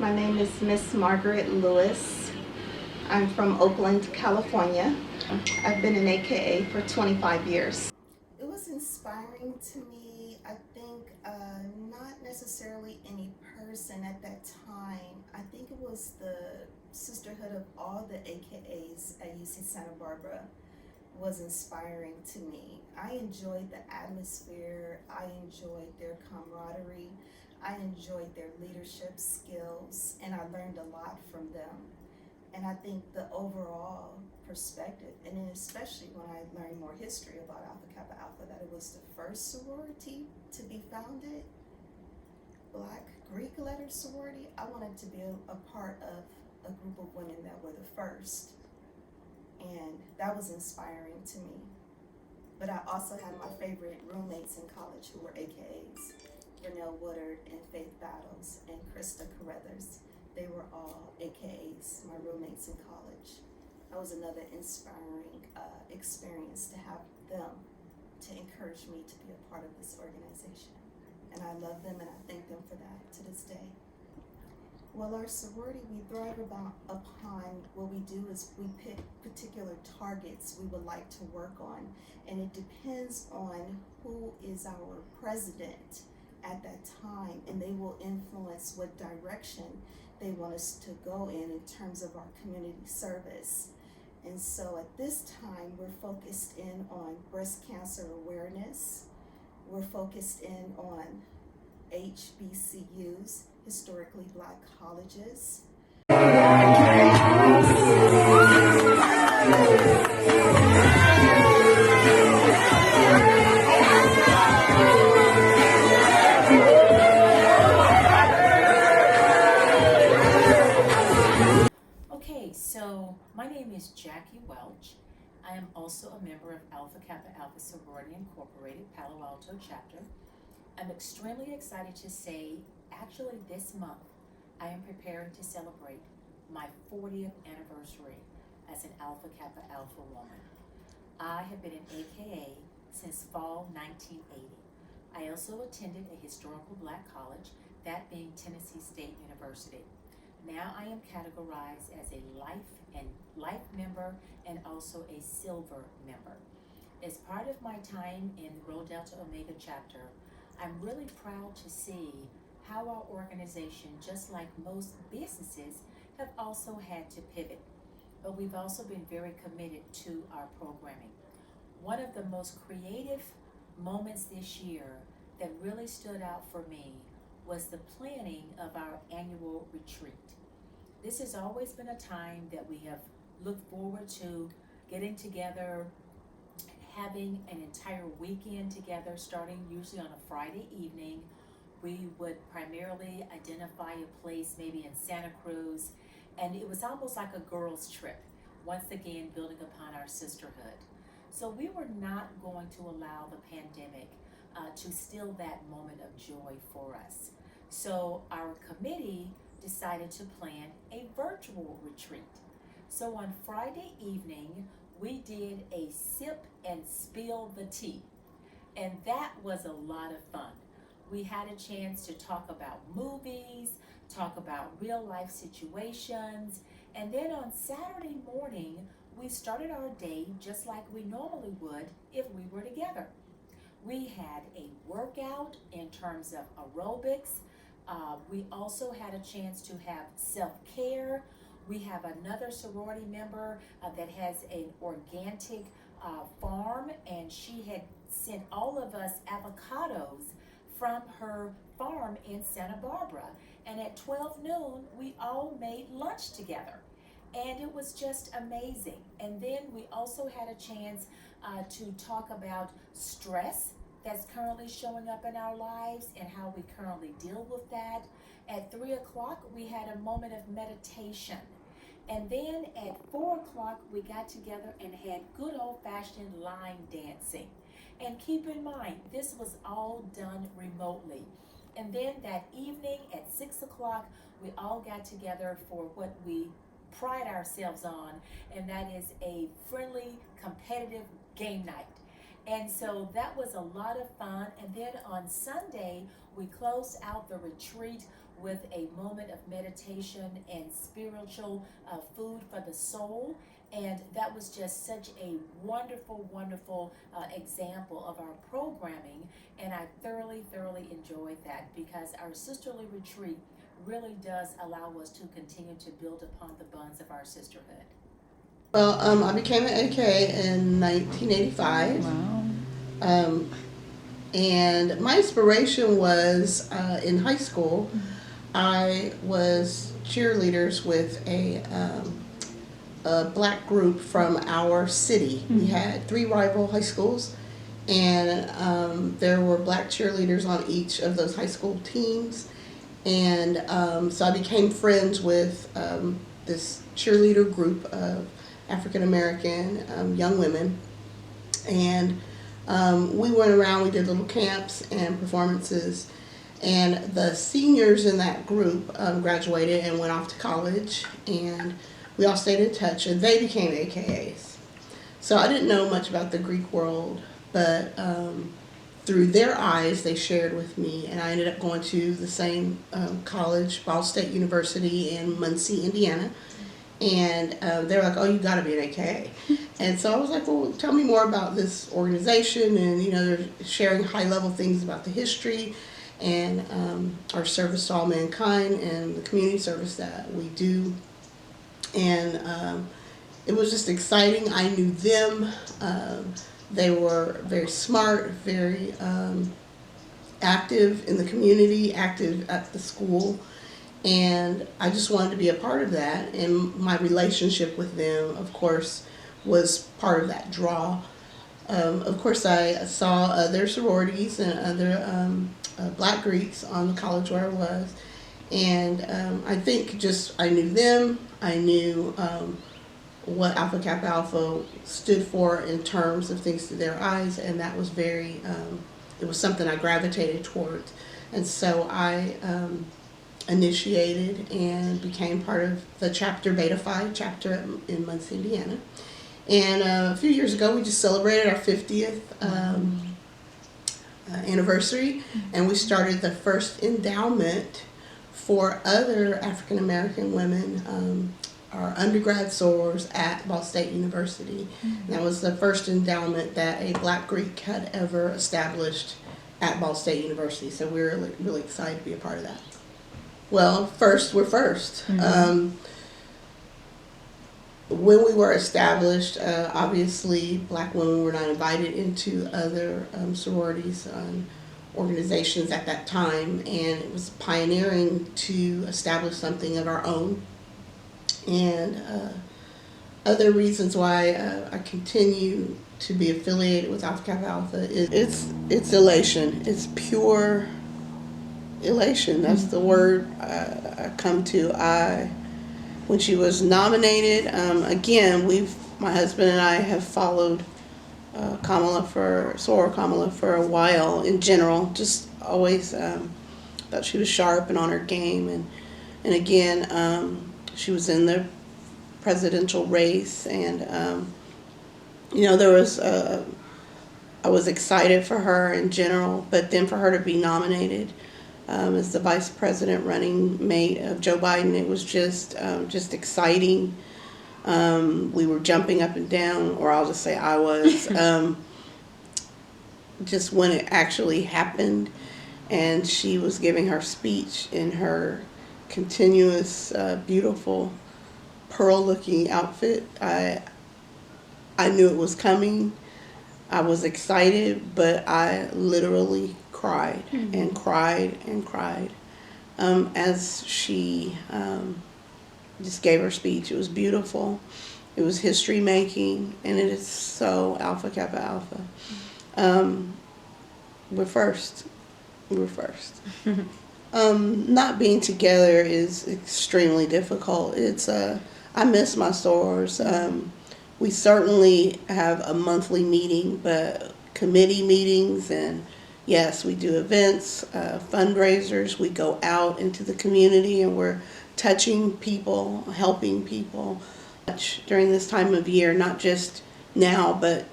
My name is Miss Margaret Lewis. I'm from Oakland, California. I've been an AKA for 25 years. It was inspiring to me. I think not necessarily any person at that time. I think it was the sisterhood of all the AKAs at UC Santa Barbara was inspiring to me. I enjoyed the atmosphere. I enjoyed their camaraderie. I enjoyed their leadership skills, and I learned a lot from them. And I think the overall perspective, and then especially when I learned more history about Alpha Kappa Alpha, that it was the first sorority to be founded, Black Greek letter sorority. I wanted to be a part of a group of women that were the first. And that was inspiring to me. But I also had my favorite roommates in college who were AKAs, Renelle Woodard and Faith Battles and Krista Carruthers. They were all AKAs, my roommates in college. That was another inspiring experience to have them to encourage me to be a part of this organization. And I love them and I thank them for that to this day. Well, our sorority, we thrive upon what we do is we pick particular targets we would like to work on, and it depends on who is our president at that time, and they will influence what direction they want us to go in terms of our community service. And so at this time, we're focused in on breast cancer awareness. We're focused in on HBCUs, historically Black colleges. Okay, so my name is Jackie Welch. I am also a member of Alpha Kappa Alpha Sorority Incorporated, Palo Alto chapter. I'm extremely excited to say, actually this month, I am preparing to celebrate my 40th anniversary as an Alpha Kappa Alpha woman. I have been an AKA since fall 1980. I also attended a historical Black college, that being Tennessee State University. Now I am categorized as a life member and also a silver member. As part of my time in the Rho Delta Omega chapter, I'm really proud to see how our organization, just like most businesses, have also had to pivot. But we've also been very committed to our programming. One of the most creative moments this year that really stood out for me was the planning of our annual retreat. This has always been a time that we have looked forward to getting together, having an entire weekend together, starting usually on a Friday evening. We would primarily identify a place maybe in Santa Cruz, and it was almost like a girls' trip, once again building upon our sisterhood. So we were not going to allow the pandemic to steal that moment of joy for us. So our committee decided to plan a virtual retreat. So on Friday evening, we did a sip and spill the tea, and that was a lot of fun. We had a chance to talk about movies, talk about real life situations, and then on Saturday morning, we started our day just like we normally would if we were together. We had a workout in terms of aerobics. We also had a chance to have self-care. We have another sorority member that has an organic farm, and she had sent all of us avocados from her farm in Santa Barbara. And at 12 noon, we all made lunch together. And it was just amazing. And then we also had a chance to talk about stress that's currently showing up in our lives and how we currently deal with that. At 3 o'clock, we had a moment of meditation. And then at 4 o'clock, we got together and had good old-fashioned line dancing. And keep in mind, this was all done remotely. And then that evening at 6 o'clock, we all got together for what we pride ourselves on, and that is a friendly, competitive game night. And so that was a lot of fun. And then on Sunday, we closed out the retreat with a moment of meditation and spiritual food for the soul. And that was just such a wonderful, wonderful example of our programming. And I thoroughly, thoroughly enjoyed that because our sisterly retreat really does allow us to continue to build upon the bonds of our sisterhood. Well, I became an AK in 1985. Wow. Um, and my inspiration was in high school. I was cheerleaders with a black group from our city. We had 3 rival high schools, and there were black cheerleaders on each of those high school teams. And so I became friends with this cheerleader group of African American young women. And we went around, we did little camps and performances. And the seniors in that group graduated and went off to college. And we all stayed in touch, and they became AKAs. So I didn't know much about the Greek world, but through their eyes, they shared with me, and I ended up going to the same college, Ball State University in Muncie, Indiana. And they were like, "Oh, you got to be an AKA." And so I was like, "Well, tell me more about this organization." And they're sharing high-level things about the history and our service to all mankind and the community service that we do. And it was just exciting. I knew them. They were very smart, very active in the community, active at the school. And I just wanted to be a part of that. And my relationship with them, of course, was part of that draw. Of course, I saw other sororities and other black Greeks on the college where I was. And I think just I knew them. I knew what Alpha Kappa Alpha stood for in terms of things to their eyes. And that was very, it was something I gravitated towards. And so I initiated and became part of the chapter, Beta Phi chapter in Muncie, Indiana. And a few years ago, we just celebrated our 50th anniversary, and we started the first endowment for other African American women, our undergrad sorors at Ball State University. And that was the first endowment that a black Greek had ever established at Ball State University. So we're really, really excited to be a part of that. Well, first, we're first. When we were established, obviously, black women were not invited into other sororities and organizations at that time, and it was pioneering to establish something of our own. And other reasons why I continue to be affiliated with Alpha Kappa Alpha is it's elation. It's pure elation. That's the word I come to. When she was nominated, again, my husband and I have followed Soror Kamala for a while in general, just always thought she was sharp and on her game. And again, she was in the presidential race, and there was, I was excited for her in general, but then for her to be nominated as the vice president running mate of Joe Biden, it was just exciting. We were jumping up and down, or I'll just say I was, just when it actually happened, and she was giving her speech in her continuous, beautiful, pearl-looking outfit. I knew it was coming. I was excited, but I literally cried and cried and cried as she just gave her speech. It was beautiful. It was history making, and it is so Alpha Kappa Alpha. We're first. We're first. Not being together is extremely difficult. I miss my sorors. We certainly have a monthly meeting, but committee meetings, and yes, we do events, fundraisers. We go out into the community and we're touching people, helping people during this time of year, not just now, but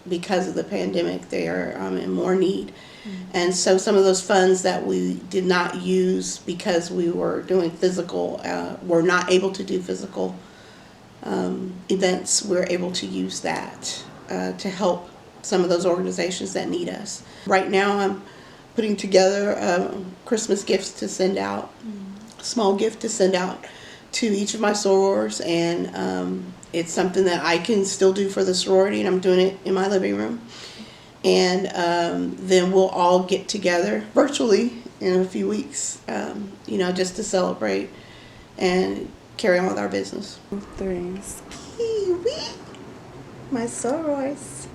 because of the pandemic, they are in more need. And so some of those funds that we did not use because we were doing physical, were not able to do physical events, we're able to use that to help some of those organizations that need us. Right now I'm putting together Christmas gifts to send out, small gift to send out to each of my sorors, and it's something that I can still do for the sorority, and I'm doing it in my living room. And then we'll all get together virtually in a few weeks, just to celebrate and carry on with our business. Kiwi, my sorors.